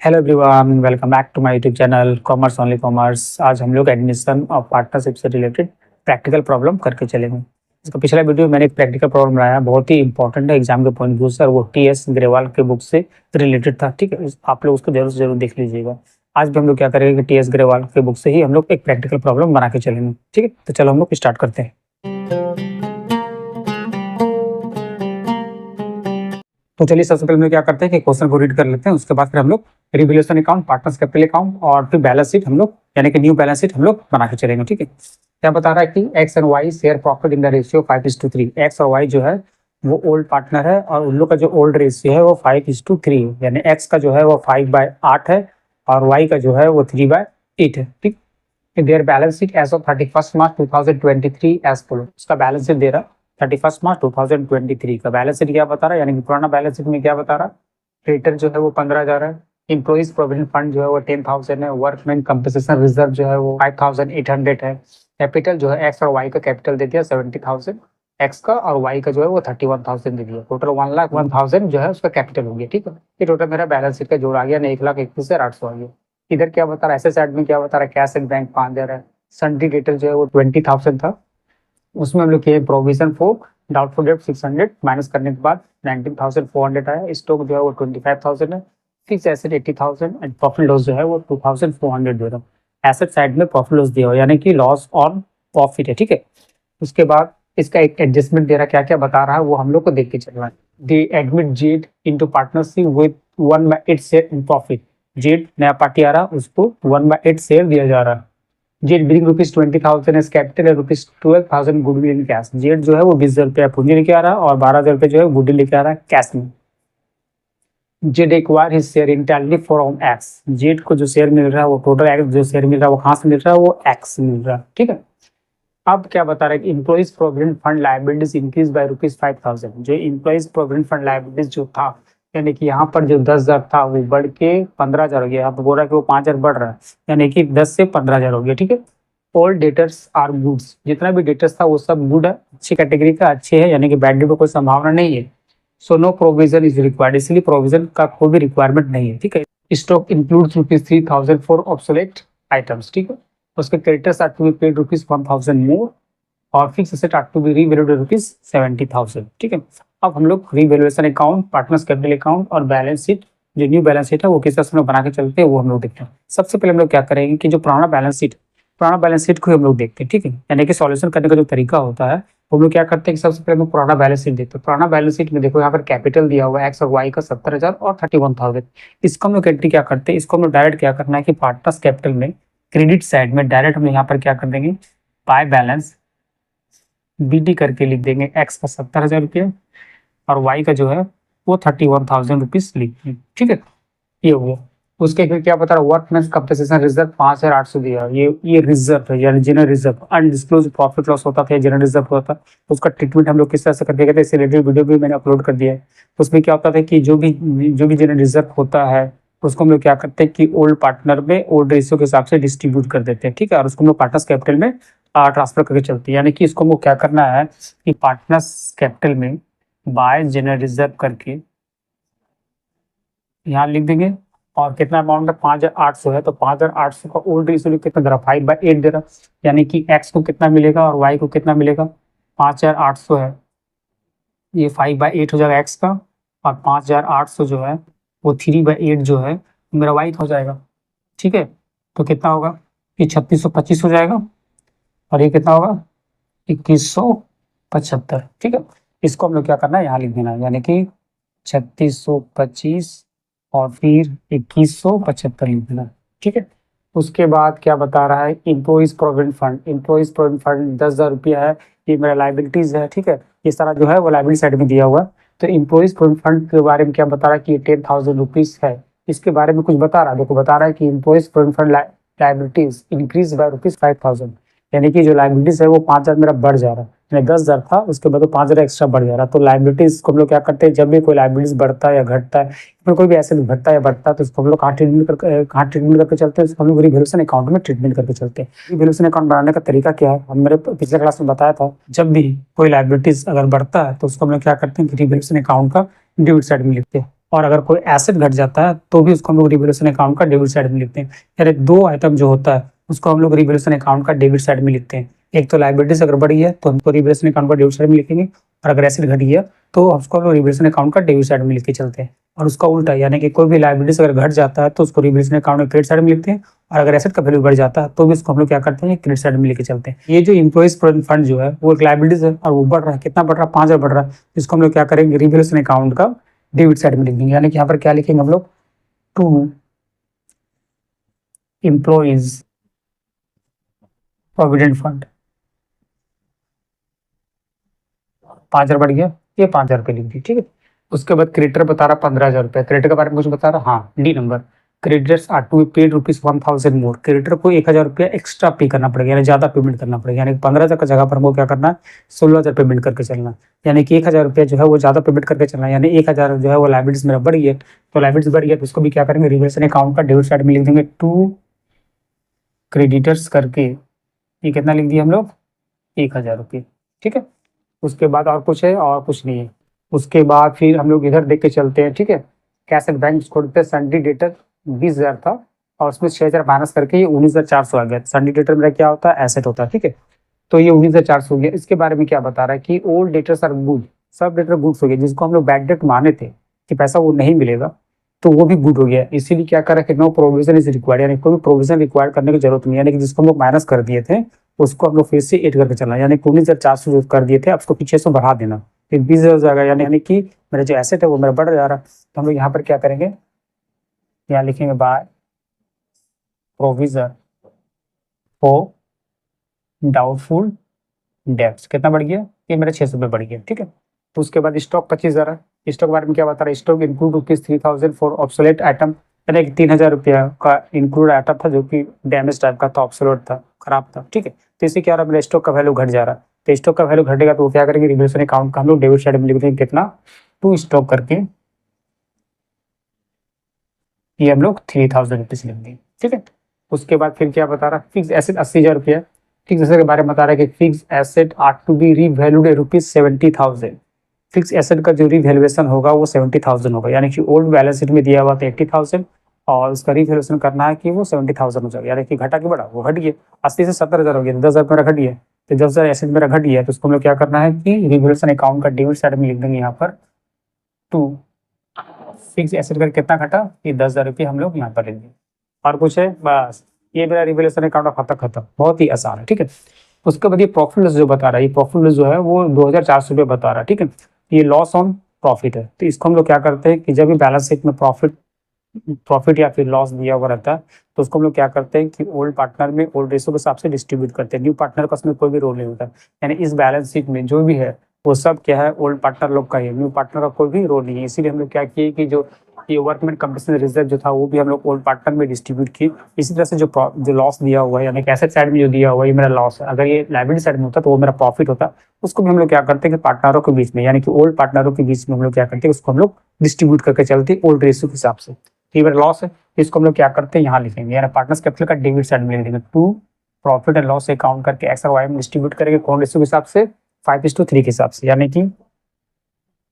Hello everyone, welcome back to my YouTube channel commerce only commerce. आज हम लोग admission और पार्टनरशिप से रिलेटेड प्रैक्टिकल प्रॉब्लम करके चलेंगे। इसका पिछला वीडियो मैंने एक प्रैक्टिकल प्रॉब्लम बनाया, बहुत ही इंपॉर्टेंट है एग्जाम के पॉइंट व्यू से, और वो टीएस ग्रेवाल के बुक से रिलेटेड था। ठीक है, आप लोग उसको जरूर से जरूर देख लीजिएगा। आज भी हम लोग क्या करेंगे कि टीएस ग्रेवाल के बुक से ही हम लोग एक प्रैक्टिकल प्रॉब्लम बना के चलेंगे। ठीक है, तो चलो हम लोग स्टार्ट करते हैं। तो चलिए सबसे पहले हम लोग क्या करते हैं कि क्वेश्चन को रीड कर लेते हैं, उसके बाद फिर हम लोग revaluation account, partners capital account और फिर बैलेंस शीट हम लोग यानी कि न्यू बैलेंस शीट हम लोग बना के चलेंगे। ठीक है, क्या बता रहा है कि X and Y share profit in the ratio 5:3। X और वाई जो है वो ओल्ड पार्टनर है और उन लोग का जो ओल्ड रेशियो है वो 5:3 है, यानी एक्स का जो है वो 5/8 है और वाई का जो है वो 3/8 है। ठीक, their balance sheet as of 31 March 2023 as follow. उसका बैलेंस शीट दे रहा 31 मार्च 2023 का बैलेंस शीट क्या बता रहा है, यानी कि पुराना बैलेंस शीट में क्या बता रहा है, क्रेडिटर जो है वो 15,000 है, एम्प्लॉइज प्रोविडेंट फंड जो है वो 10,000 है, वर्कमैन कंपनसेशन रिजर्व जो है वो 5,800 है, कैपिटल जो है एक्स और वाई का कैपिटल दे दिया 70,000 एक्स का और वाई का जो है वो 31,000 दे दिया, टोटल 1,01,000 जो है उसका कैपिटल हो गया। ठीक है, ये टोटल मेरा बैलेंस शीट का जोड़ आ गया ना, 1,31,800 आ गया। इधर क्या बता रहा है, ऐसे साइड में क्या बता रहा है, कैश एंड बैंक 5,000 है, सन्ड्री डेटर जो है वो 20,000 था, उसमें हम लोग किए provision for doubtful debt 600 minus करने के बाद 19,400 आया, स्टॉक जो है वो 25,000 है, fix asset 80,000 and profit loss जो है वो 2,400 दे रहा हूँ। एसेट साइड में प्रॉफिट लॉस दिया हुआ यानी कि लॉस ऑन प्रॉफिट है। ठीक है, उसके बाद इसका एक एडजस्टमेंट दे रहा, क्या क्या बता रहा है वो हम लोग को देख के चलना है। दे admit Z into partnership with 1/8 share in profit. Z नया पार्टी आ रहा, उसको 1/8 शेयर दिया जा रहा है। जेड बिलिंग ₹20,000 एज कैपिटल है, ₹12,000 गुडविल इन कैश। जेड जो है वो 20,000 रुपया पूंजी लेके आ रहा है और 12,000 रुपये जो है गुडविल लेके आ रहा है कैश में। Z acquire his share इंटरली from x. Z को जो शेयर मिल रहा है वो टोटल एक्स जो शेयर मिल रहा है वो कहाँ से मिल रहा है, वो एक्स मिल रहा है। ठीक है, अब क्या बता रहा है कि employees provident fund liabilities increase by ₹5,000। जो इम्प्लॉइज प्रोविडेंट फंड लाइबिलिटीज जो था, यानी कि यहाँ पर जो 10,000 था वो बढ़ के 15,000 हो गया। यहाँ पर बोल रहा है कि वो 5,000 बढ़ रहा है, यानी कि 10 से 15,000 हो गया। ठीक है, ऑल डेटर्स आर गुड्स। जितना भी डेटर्स था वो सब गुड है, अच्छी कैटेगरी का, अच्छे है, यानी कि बैड में कोई संभावना नहीं है। So no provision is required, इसलिए प्रोविजन का कोई भी रिक्वायरमेंट नहीं है। ठीक है, stock includes ₹3,000 for obsolete items. ठीक है, उसके creditors are to be paid ₹1,000 more और fix asset are to be revalued ₹70,000। ठीक है, अब हम लोग revaluation account, partners capital account और बैलेंस शीट, जो न्यू बैलेंस शीट है वो किस तरह से हम लोग बना के चलते हैं वो हम लोग देखते हैं। सबसे पहले हम लोग क्या करेंगे कि जो पुराना बैलेंस शीट को हम लोग देखते हैं। ठीक है, यानी कि सॉल्यूशन करने का जो तरीका होता है वो हम लोग क्या करते हैं कि सबसे पहले हम लोग पुराना बैलेंस शीट देखते हैं। पुराना बैलेंस शीट में देखो यहाँ पर कैपिटल दिया हुआ है एक्स और वाई का 70,000 और 31,000। इसको हम लोग एंट्री क्या करते हैं, इसको हम लोग डायरेक्ट क्या करना है कि पार्टनर्स कैपिटल में क्रेडिट साइड में डायरेक्ट हम यहाँ पर क्या कर देंगे, बाय बैलेंस BD करके लिख देंगे। एक्स का 70,000 रुपया और वाई का जो है वो 31,000 रुपीज लिख देंगे। ठीक है, ये हुआ। उसके फिर क्या बता रहा, वर्कमैन कंपनसेशन रिजर्व 5,800 दिया। ये रिजर्व है, यानी general reserve, undisclosed profit loss होता था, जनरल रिजर्व होता, तो उसका ट्रीटमेंट हम लोग किस तरह से करके गए थे, इससे रिलेटेड वीडियो भी मैंने अपलोड कर दिया है। उसमें क्या होता था कि जो भी जनरल रिजर्व होता है उसको हम लोग क्या करते हैं कि ओल्ड पार्टनर में ओल्ड रेशियो के हिसाब से डिस्ट्रीब्यूट कर देते हैं। ठीक है, और उसको हम लोग पार्टनर्स कैपिटल में ट्रांसफर करके चलते हैं। यानी कि इसको हमको क्या करना है कि पार्टनर्स कैपिटल में बाय जनरल रिजर्व करके यहाँ लिख देंगे, और कितना अमाउंट है 5,800 है, तो 5,800 का ओल्ड रेशियो कितना दे रहा, 5/8 दे रहा, यानी कि एक्स को कितना मिलेगा और वाई को कितना मिलेगा, 5,800 है, ये 5/8 हो जाएगा एक्स का, और 5,800 जो है वो 3/8 जो है मेरा वाई का हो जाएगा। ठीक है, तो कितना होगा, ये 3,625 हो जाएगा और ये कितना होगा 2,175। ठीक है, इसको हम लोग क्या करना है यहाँ लिख देना है, यानी कि 3,625 और फिर 2,175 लिख देना। ठीक है, उसके बाद क्या बता रहा है, एम्प्लॉइज प्रोविडेंट फंड 10,000 रुपया है, ये मेरा लाइबिलिटीज है। ठीक है, ये सारा जो है वो लाइबिलिटी साइड में दिया हुआ है। तो एम्प्लॉइज प्रोविडेंट फंड के बारे में क्या बता रहा है कि ये 10,000 रुपीज है, इसके बारे में कुछ बता रहा है। देखो बता रहा है कि employees provident fund liabilities increase by ₹5,000, यानी कि जो लाइबिलिटीज है वो 5,000 मेरा बढ़ जा रहा है, यानी 10,000 था उसके बाद 5,000 एक्स्ट्रा बढ़ जा रहा है। तो लाइबिलिटीज को हम लोग क्या करते हैं, जब भी कोई लाइबिलिटीज बढ़ता है या घटता है, फिर कोई भी एसेट घटता है या बढ़ता है, तो इसको हम लोग कहाँ ट्रीटमेंट करके चलते हैं, इसको हम लोग रिवैल्यूएशन अकाउंट में ट्रीटमेंट करके चलते हैं। रिवैल्यूएशन अकाउंट बनाने का तरीका क्या है, हम मेरे पिछले क्लास में बताया था, जब भी कोई लाइबिलिटीज अगर बढ़ता है तो उसको हम लोग क्या करते हैं कि रिवैल्यूएशन अकाउंट का डेबिट साइड में लिखते हैं। और अगर कोई एसेट घट जाता है तो भी उसको हम लोग रिवैल्यूएशन अकाउंट का डेबिट साइड में लिखते हैं। यानी दो आइटम जो होता है उसको हम लोग रिवैल्यूएशन अकाउंट का डेबिट साइड में लिखते हैं। एक तो लायबिलिटीज अगर बढ़ी है तो हमको रिवैल्यूएशन अकाउंट का डेबिट साइड में लिखेंगे, और अगर एसेट घटी है तो उसको हम लोग रिवैल्यूएशन अकाउंट का डेबिट साइड में लिख के चलते हैं। और उसका उल्टा, यानी कि कोई भी लायबिलिटीज अगर घट जाता है तो उसको रिवैल्यूएशन अकाउंट में क्रेडिट साइड में लिखते हैं, और अगर एसेट का वैल्यू बढ़ जाता है तो भी उसको हम लोग क्या करते हैं, क्रेडिट साइड में लेके चलते हैं। ये जो एम्प्लॉइज प्रोविडेंट फंड जो है वो एक लायबिलिटीज है और वो बढ़ रहा है, कितना बढ़ रहा है, 5,000 बढ़ रहा है। इसको हम लोग क्या करेंगे, रिवैल्यूएशन अकाउंट का डेबिट साइड में लिख देंगे। यानी कि यहाँ पर क्या लिखेंगे हम लोग, टू एम्प्लॉइज प्रोविडेंट फंड, 5,000 बढ़ गया, ये 5,000 रुपये लिख दी, ठीक है। उसके बाद क्रेडिटर बता रहा 15,000 रुपये, क्रेडिटर के बारे में कुछ बता रहा, हाँ D number, creditors are to be paid ₹1,000 more, creditor को 1,000 रुपया एक्स्ट्रा पे करना पड़ेगा, यानी ज्यादा पेमेंट करना पड़ेगा। यानी 15,000 का जगह पर हमको क्या करना है, 16,000 पेमेंट करके चलना। यानी कि 1,000 रुपया जो है वो ज्यादा पेमेंट करके चलना, यानी 1,000 जो है वो लायबिलिटीज मेरा बढ़ गई है, तो लायबिलिटीज बढ़ गया तो उसको भी क्या करेंगे, रिवैल्यूएशन अकाउंट का डेबिट साइड में लिख देंगे, टू क्रेडिटर्स करके, ये कितना लिख दिया हम लोग, 1,000 रुपये, ठीक है। उसके बाद और कुछ है, और कुछ नहीं है। उसके बाद फिर हम लोग इधर देख के चलते हैं, ठीक है। कैश एंड बैंक छोड़ पे सन्डी डेटर 20,000 था और उसमें 6,000 माइनस करके ये 19,400 आ गया। सन्डी डेटर मेरा क्या होता है, एसेट होता है, ठीक है। तो ये 19,400 हो गया। इसके बारे में क्या बता रहा है कि ओल्ड डेटर्स आर गुड, सब डेटर गुड्स हो गया, जिसको हम लोग बैड डेट माने थे कि पैसा वो नहीं मिलेगा, तो वो भी गुड हो गया। इसीलिए क्या करा कि नो प्रोविजन इज रिक्वायर्ड, यानी कोई भी प्रोविजन रिक्वायर्ड करने की जरूरत नहीं है। यानी कि जिसको हम लोग माइनस कर दिए थे उसको हम लोग फिर से एड करके चलना, यानी 19,400 जो कर दिए थे अब उसको 600 बढ़ा देना, फिर 20,000 हो जाएगा। यानी कि मेरा जो एसेट है वो मेरा बढ़ जा रहा है। तो हम लोग यहाँ पर क्या करेंगे, यहाँ लिखेंगे by provision for doubtful debts, कितना बढ़ गया, ये मेरा 600 रुपये बढ़ गया, ठीक है। तो उसके बाद स्टॉक 25,000 है। स्टॉक के बारे में क्या बता रहा है, stock include ₹3,000 for obsolete item, यानी कि 3,000 रुपया का इंक्लूड आइटम था जो कि डैमेज टाइप का था, ऑब्सोलेट था, खराब था, ठीक है। तो इससे क्या रहा, मेरा स्टॉक का वैल्यू घट जा रहा है। तो स्टॉक का वैल्यू घटेगा तो वो क्या करेंगे, रिवैल्यूएशन अकाउंट का हम लोग डेबिट साइड में लिख देंगे, कितना, टू स्टॉक करके ये हम लोग 3,000 रुपीज लिख देंगे, ठीक है। उसके बाद फिर क्या बता रहा है, फिक्स एसेट 80,000 रुपया, फिक्स एसेट के बारे में बता रहा है कि fix asset are to be revalued ₹70,000। Fix asset का जो रिवैल्यूएशन होगा वो 70,000 होगा, यानी कि ओल्ड बैलेंस शीट में दिया हुआ था 80,000 और उसका रिवैल्यूएशन करना है कि वो 70,000 हो जाएगा। यानी कि घटा कि बढ़ा, वो घट गया, 80 से 70,000 हो गया, 10,000 मेरा घट गया। तो 10,000 एसेट मेरा घट गया, तो उसको हम लोग क्या करना है कि रिवैल्यूएशन अकाउंट का डेबिट साइड में लिख देंगे यहाँ पर, टू फिक्स एसेट का कितना घटा, ये 10,000 रुपये हम लोग यहाँ पर लेंगे। और कुछ है, बस ये मेरा रिवैल्यूएशन अकाउंट का खाता खत्म, बहुत ही आसान है, ठीक है। उसके बाद ये प्रॉफिट लॉस जो बता रहा है, ये प्रॉफिट लॉस जो है वो 2,400 रुपये बता रहा है, ठीक है। ये लॉस ऑन प्रॉफिट है। तो इसको हम लोग क्या करते हैं कि जब भी बैलेंस शीट में प्रॉफिट या फिर लॉस दिया हुआ रहता है तो उसको हम लोग क्या करते हैं कि ओल्ड पार्टनर में ओल्ड रेशो के हिसाब से डिस्ट्रीब्यूट करते हैं। न्यू पार्टनर का उसमें कोई भी रोल नहीं होता, यानी इस बैलेंस शीट में जो भी है वो सब क्या है, ओल्ड पार्टनर लोग का है, न्यू पार्टनर का कोई भी रोल नहीं है। इसीलिए हम लोग क्या किए कि जो ये वर्कमैन कंपनसेशन रिजर्व जो था वो भी हम लोग ओल्ड पार्टनर में डिस्ट्रीब्यूट किए। इसी तरह से जो लॉस दिया हुआ है, यानी एसेट साइड में जो दिया हुआ है ये मेरा लॉस है, अगर ये लायबिलिटी साइड में होता तो वो मेरा प्रॉफिट होता। उसको भी हम लोग क्या करते हैं कि पार्टनरों के बीच में, यानी कि ओल्ड पार्टनरों के बीच में हम लोग क्या करते हैं, उसको हम लोग डिस्ट्रीब्यूट करके चलते हैं ओल्ड रेशियो के हिसाब से। ये मेरा लॉस है, इसको हम लोग क्या करते हैं, यहाँ लिखेंगे, यानी पार्टनर्स कैपिटल का डेबिट साइड में लिख देंगे, to profit and loss account करके एक्स और वाई में डिस्ट्रीब्यूट करेंगे, कौन रेशियो के हिसाब से, 5:3 के हिसाब से। यानी कि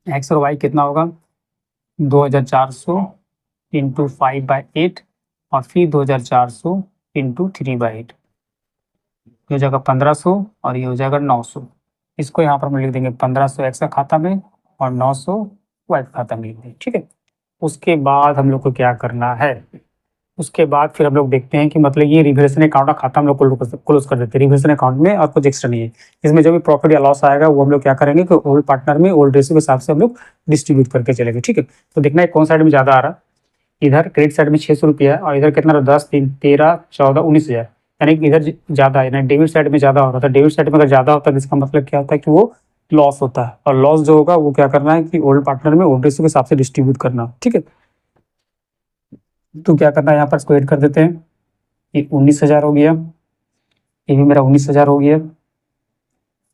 एक्स और वाई कितना होगा, 2,400 इंटू 5/8 और फिर 2,400 इंटू 3/8, ये हो जाएगा 1,500 और ये हो जाएगा 900। इसको यहाँ पर हम लिख देंगे 1,500 एक्स का खाता में और 900 वाई का खाता में लिख देंगे, ठीक है। उसके बाद हम लोग को क्या करना है, उसके बाद फिर हम लोग देखते हैं कि मतलब ये रिवैल्यूएशन अकाउंट का खाता हम लोग क्लोज कर देते हैं रिवैल्यूएशन अकाउंट में, और कुछ एक्स्ट्रा नहीं है इसमें। जो भी प्रॉफिट या लॉस आएगा वो हम लोग क्या करेंगे कि ओल्ड पार्टनर में ओल्ड रेशियो के हिसाब से हम लोग डिस्ट्रीब्यूट करके चलेंगे, ठीक है। तो देखना है कौन साइड में ज्यादा आ रहा है, इधर क्रेडिट साइड में 600 रुपया है और इधर कितना रहा, 10, 3, 13, 14, 19,000, यानी कि इधर ज्यादा है, डेबिट साइड में ज्यादा हो रहा था। डेबिट साइड में अगर ज्यादा होता है इसका मतलब क्या होता है कि वो लॉस होता है, और लॉस जो होगा वो क्या करना है कि ओल्ड पार्टनर में ओल्ड रेशियो के हिसाब से डिस्ट्रीब्यूट करना, ठीक है। तो क्या करना है, यहाँ पर इसको ऐड कर देते हैं, ये 19,000 हो गया, ये भी मेरा 19,000 हो गया।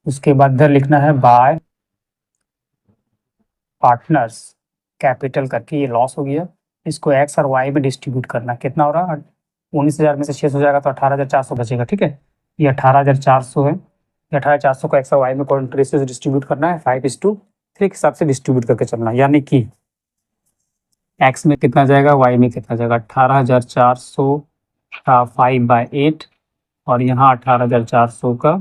उसके बाद इधर लिखना है बाय पार्टनर्स कैपिटल करके, ये लॉस हो गया, इसको एक्स और वाई में डिस्ट्रीब्यूट करना, कितना हो रहा है, 19,000 में से 600 जाएगा तो 18,400 बचेगा, ठीक है। ये 18,400 है, 18,400 को एक्स और वाई में कौन रेशियो से डिस्ट्रीब्यूट करना है, 5:3 के हिसाब से डिस्ट्रीब्यूट करके चलना। यानी कि एक्स में कितना जाएगा, वाई में कितना जाएगा, 18,400 का 5/8 और यहाँ 18,400 का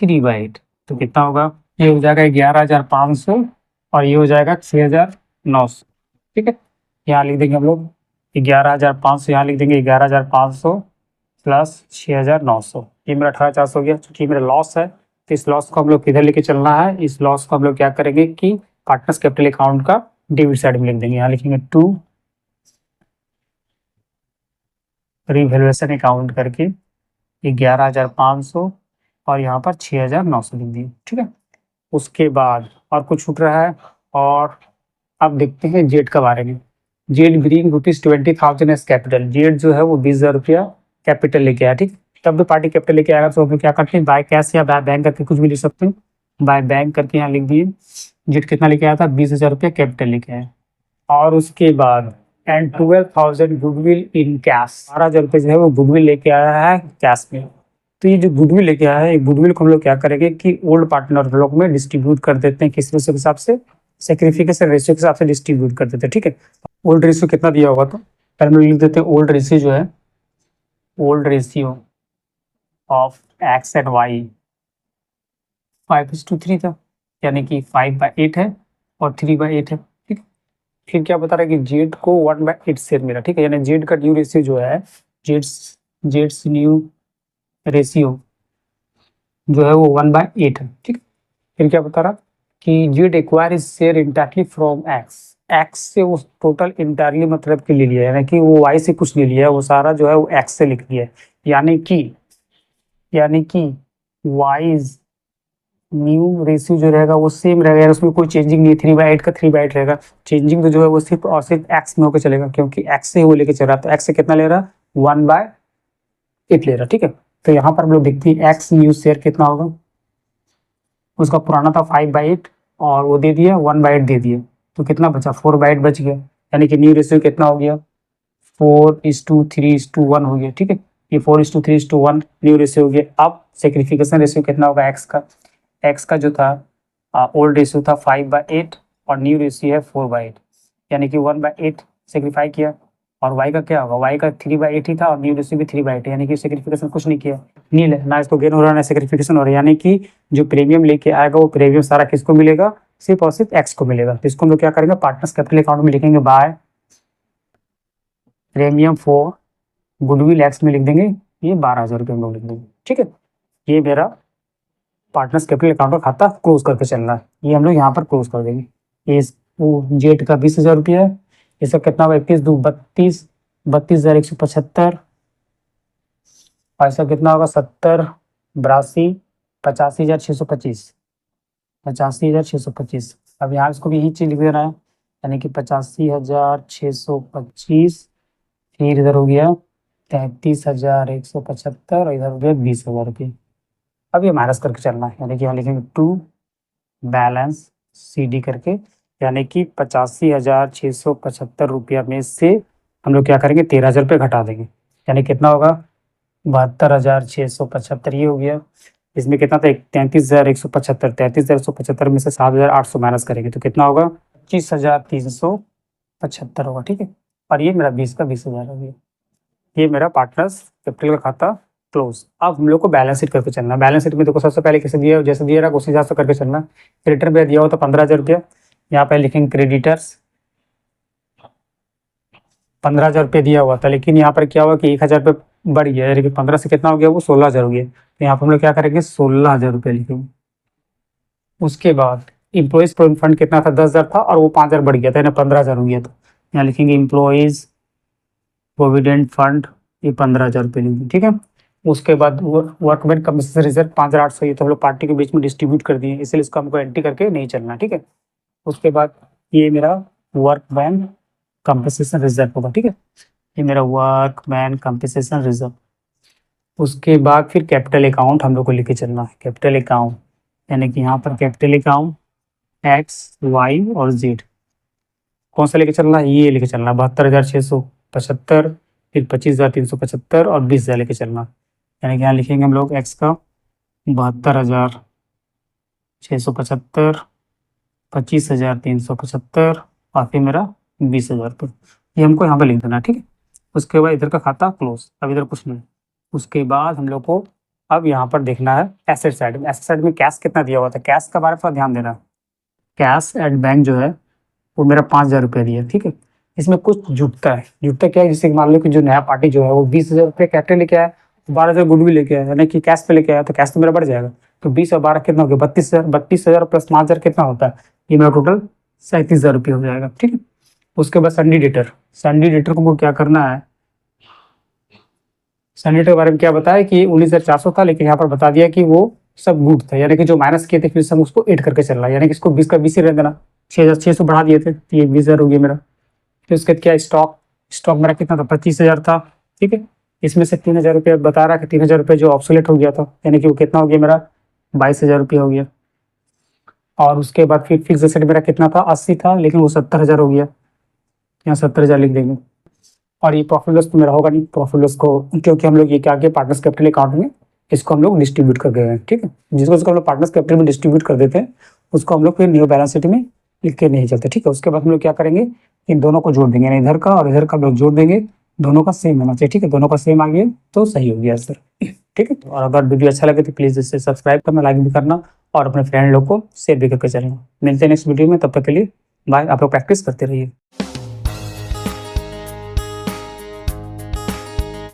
3/8, तो कितना होगा, ये हो जाएगा 11,500 और ये हो जाएगा 6,900। ठीक है, यहाँ लिख देंगे हम लोग 11,500, यहाँ लिख देंगे 11,500 प्लस 6,900, ये मेरा 18,400 हो गया। चूंकि मेरा लॉस है तो इस लॉस को हम लोग किधर लेके चलना है, इस लॉस को हम लोग क्या करेंगे कि पार्टनर्स कैपिटल अकाउंट का डेबिट साइड में लिख देंगे। यहाँ लिखेंगे टू रिवैल्यूएशन अकाउंट करके 11,500 और यहाँ पर 6,900 लिख दिए। ठीक है, उसके बाद और कुछ छूट रहा है, और अब देखते हैं जेड के बारे में। Z bring ₹20,000 as capital, Z जो है वो 20,000 रुपया कैपिटल लेके आया। ठीक, तब भी पार्टी कैपिटल लेके आएगा तो हम क्या करते हैं, बाय कैश या बाय बैंक करके कुछ भी लिख सकते हैं। बाय बैंक करके यहाँ लिख दिए, जेड कितना लेके आया था, 20,000 रुपया कैपिटल लेके आया। और उसके बाद एंड 12,000 गुडविल इन कैश, 12,000 रुपये जो है वो गुडविल लेके आया है कैश में। तो ये जो गुडविल लेके आया है, गुडविल को हम लोग क्या करेंगे कि ओल्ड पार्टनर लोग में डिस्ट्रीब्यूट कर देते हैं, किस रेशियो के हिसाब से, सेक्रीफिकेशन रेशियो के हिसाब से डिस्ट्रीब्यूट कर देते हैं। ठीक है, ओल्ड रेशियो कितना दिया होगा, तो पहले हम लोग लिख देते हैं ओल्ड रेशियो जो है, old ratio of X and Y 5:3 था, यानी कि 5/8 है और 3/8 है। ठीक, फिर क्या बता रहा है कि जेड को 1/8 शेयर मिला। ठीक है, यानी जेड का न्यू रेशियो जो है, जेड्स न्यू रेशियो जो है वो 1/8 है। ठीक, फिर क्या बता रहा कि Z acquire is share entirely from x, x से वो टोटल इंटायरली मतलब के ले लिया है, यानी कि वो वाई से कुछ नहीं लिया है, वो सारा जो है वो एक्स से लिख लिया है। यानी कि वाइज न्यू रेशियो जो रहेगा वो सेम रहेगा, उसमें कोई चेंजिंग नहीं है, 3/8 का 3/8 रहेगा। चेंजिंग तो जो है वो सिर्फ और सिर्फ एक्स में होकर चलेगा, क्योंकि एक्स से वो लेके चल रहा है, तो एक्स से कितना ले रहा है, 1/8 ले रहा है। ठीक है, तो यहाँ पर हम लोग देखते हैं एक्स न्यू शेयर कितना होगा, उसका पुराना था 5/8 और वो दे दिया 1/8 दे दिया, तो कितना बचा, 4/8 बच गया, यानी कि न्यू रेशियो कितना हो गया, 4:3:1 हो गया। ठीक है, ये 4:3:1 न्यू रेशियो हो गया। अब सेक्रीफिकेशन रेशियो कितना होगा एक्स का जो था ओल्ड रेशियो था 5/8 और न्यू रेशियो है 4/8, यानी कि 1/8 सेक्रीफाई किया। और वाई का क्या होगा, वाई का 3/8 ही था और न्यू रेशियो भी 3/8 है, यानी कि सेक्रीफिकेशन कुछ नहीं किया, नील है ना, इसको गेन हो रहा है ना सेक्रीफिकेशन हो रहा है, यानी कि जो प्रीमियम लेके आएगा वो प्रीमियम सारा किसको मिलेगा, सिर्फ और सिर्फ एक्स को मिलेगा। तो इसको हम लोग क्या करेंगे, पार्टनर्स कैपिटल अकाउंट में लिखेंगे by premium for goodwill X में लिख देंगे, ये 12,000 रुपये हम लोग लिख देंगे। ठीक है, ये मेरा पार्टनर्स कैपिटल अकाउंट का खाता क्लोज करके चलना है, ये हम लोग यहाँ पर क्लोज कर देंगे। ये वो जेड का 20,000 रुपया है, इसका कितना होगा, 21×2 32,175, और इसका कितना होगा 70 82 85,625 85,625। अब यहाँ इसको भी यही चीज लिख देना है, यानी कि 85,625, फिर इधर हो गया 33,175 और इधर हो गया 20,000 रुपये। अब ये माइनस करके चलना है, यानी कि यहाँ लिखेंगे टू बैलेंस सी डी करके, यानी कि 85,675 रुपया में से हम लोग क्या करेंगे, 13,000 रुपये घटा देंगे, यानी कितना होगा 72,675, ये हो गया। इसमें कितना था, 33,175, 33,175 में से 7,800 माइनस करेंगे तो कितना होगा, 25,375 होगा। ठीक है, और ये मेरा 20 का 20,000 हो गया। ये मेरा पार्टनर्स कैपिटल का खाता क्लोज। अब हम लोग को बैलेंस शीट करके चलना है। बैलेंस शीट में देखो सबसे पहले कैसे दिया, जैसे दिया रहा उसी हिसाब से करके चलना। क्रेडिटर में दिया हो तो 15,000 रुपया, यहाँ पे लिखेंगे क्रेडिटर्स 15,000 रुपये दिया हुआ था, लेकिन यहाँ पर क्या हुआ कि 1,000 रुपये बढ़ गया, यानी कि 15 से कितना हो गया, वो 16,000 हो गया। तो यहाँ पर हम लोग क्या करेंगे, 16,000 रुपये लिखेंगे। उसके बाद इम्प्लॉइज प्रोविडेंट फंड कितना था, 10,000 था और वो 5,000 बढ़ गया था, यानी 15,000 हो गया। तो यहाँ लिखेंगे इम्प्लॉइज प्रोविडेंट फंड, ये 15,000 रुपये लिखेंगे। ठीक है, उसके बाद वर्कमैन कंपनसेशन रिजर्व 5,800, ये तो हम लोग पार्टी के बीच में डिस्ट्रीब्यूट कर दिए, इसलिए इसको हमको एंट्री करके नहीं चलना। ठीक है, उसके बाद ये मेरा वर्कमैन कंपनसेशन रिजर्व होगा। ठीक है, ये मेरा वर्कमैन कंपनसेशन रिजर्व। उसके बाद फिर कैपिटल अकाउंट हम लोग को लेके चलना है, कैपिटल अकाउंट, यानी कि यहाँ पर कैपिटल अकाउंट एक्स वाई और जेड कौन सा लेके चलना है, ये लेके चलना है 72,675, फिर 25,375 और 20,000 लेके चलना, यानी कि यहाँ लिखेंगे हम लोग एक्स का 72,675, 25,375 और फिर मेरा 20,000 रुपये, ये हमको यहाँ पे लिख देना है, ठीक है। उसके बाद इधर का खाता क्लोज, अब इधर कुछ नहीं। उसके बाद हम लोग को अब यहाँ पर देखना है एसेट साइड में। एसेट साइड में कैश कितना दिया हुआ था, कैश का बारे में ध्यान देना। कैश एट बैंक जो है वो मेरा 5,000 रुपये दिया, ठीक है। इसमें कुछ जुटता है, जुटता क्या है, जैसे कि मान लो कि जो नया पार्टी जो है वो 20,000 रुपये कैपिटल लेके आया, 12,000 गुडविल लेके आया, यानी कि कैश पे लेके आया, तो कैश तो मेरा बढ़ जाएगा। तो 20 और 12 कितना हो गया, 32,000। 32,000 प्लस 5,000 कितना होता है, ये मेरा टोटल 37,000 रुपये हो जाएगा, ठीक है। उसके बाद संडी डेटर, संडी डेटर को क्या करना है, संडी डेटर के बारे में क्या बताया कि 19,400 था, लेकिन यहाँ पर बता दिया कि वो सब गुड था, यानी कि जो माइनस किए थे फिर से हम उसको ऐड करके चल रहा है, यानी कि इसको 20 का 20 ही रहने देना। 6,600 बढ़ा दिए थे, तो ये 20,000 हो गया मेरा। फिर उसके बाद क्या, स्टॉक, स्टॉक मेरा कितना था, 25,000 था, ठीक है। इसमें से 3,000 रुपये बता रहा है कि 3,000 रुपये जो ऑब्सोलेट हो गया था, यानी कि वो कितना हो गया मेरा, 22,000 रुपये हो गया। और उसके बाद फिर फिक्स एसेट मेरा कितना था, 80 था, लेकिन वो 70,000 हो गया, यहाँ 70,000 लिख देंगे। और ये प्रॉफिट लॉस तो मेरा होगा नहीं, प्रॉफिट लॉस को क्योंकि हम लोग ये क्या किया, पार्टनर्स कैपिटल अकाउंट में इसको हम लोग डिस्ट्रीब्यूट कर गए हैं, ठीक है। जिसको हम लोग पार्टनर्स कैपिटल में डिस्ट्रीब्यूट कर देते हैं उसको हम लोग फिर न्यू बैलेंस शीट में लिख के नहीं चलते, ठीक है। उसके बाद हम लोग क्या करेंगे, इन दोनों को जोड़ देंगे, इधर का और इधर का लोग जोड़ देंगे, दोनों का सेम होना चाहिए, ठीक है। दोनों का सेम आ गया तो सही हो गया सर, ठीक है। और अगर वीडियो अच्छा लगे तो प्लीज़ इसे सब्सक्राइब करना, लाइक भी करना और अपने फ्रेंड लोग को शेयर भी करके चलना। मिलते हैं नेक्स्ट वीडियो में, तब तक के लिए बाय। आप लोग प्रैक्टिस करते रहिए।